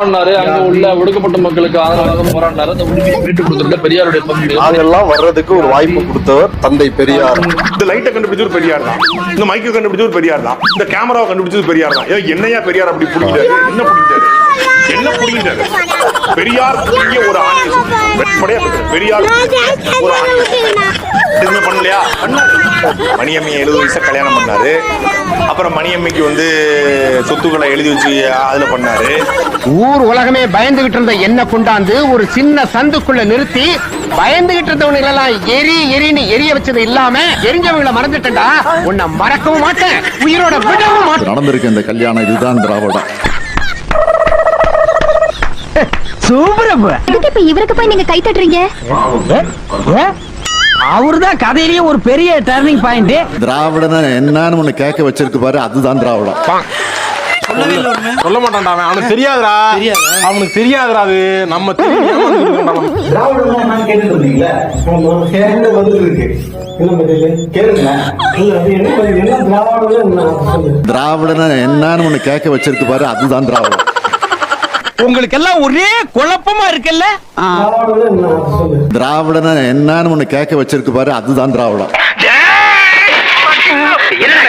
அங்க உள்ள ஒடுக்கப்பட்ட மக்களுக்கு ஆதரவாக போராடினாரு. அந்த உரிமையை மீட்டு கொடுத்துருந்த பெரியாருடைய பங்கு அதெல்லாம் வர்றதுக்கு ஒரு வாய்ப்பு கொடுத்தவர் தந்தை பெரியார். இந்த லைட்டை கண்டுபிடிச்சது பெரியார் தான், இந்த மைக்கை கண்டுபிடிச்சது பெரியார் தான், இந்த கேமராவை கண்டுபிடிச்சது பெரியார் தான். என்னையா பெரியார் அப்படி பிடிக்கிறாரு? என்ன பிடிக்கிறாரு? பெரியார் ஒரு ஆணை பெரியார் ஒரு ஆணை எதுவுமே பண்ணலையா? பண்ணாரு. மணியம்மையை 70 வயசா கல்யாணம் பண்ணாரு. அப்புறம் மணியம்மைக்கு சொத்துக்களை எழுதி வச்சு அதுல பண்ணாரு. ஊர் உலகமே பயந்துகிட்டு இருந்த என்ன கொண்டாந்து ஒரு சின்ன சந்துக்குள்ள நிறுத்தி பயந்துகிட்டு இருந்தவங்க எல்லாம் எரின்னு எரிய வச்சது இல்லாம எரிஞ்சவங்களை மறந்துட்டா உன்னை மறக்கவும் மாட்டேன், உயிரோட விடவும் மாட்டேன். நடந்திருக்க இந்த கல்யாணம் இதுதான் திராவிடம். இவருக்கு போய் நீங்க கை தட்டுறீங்க. அவர்தான் கதையிலேயே ஒரு பெரிய டர்னிங் பாயிண்ட். திராவிடம் என்னன்னு ஒண்ணு கேட்க வச்சிருக்கு பாரு, அதுதான் திராவிடம். சொல்ல மாட்டான்டா, அவனுக்கு தெரியாதுடா, அவனுக்கு தெரியாதுடா. அது நம்ம திராவிடம் என்னன்னு ஒண்ணு கேட்க வச்சிருக்கு பாரு, அதுதான் திராவிடம். உங்களுக்கு எல்லாம் ஒரே குழப்பமா இருக்குல்ல? திராவிடம் என்னன்னு ஒண்ணு கேட்க வச்சிருக்கு பாரு, அதுதான் திராவிடம். என்ன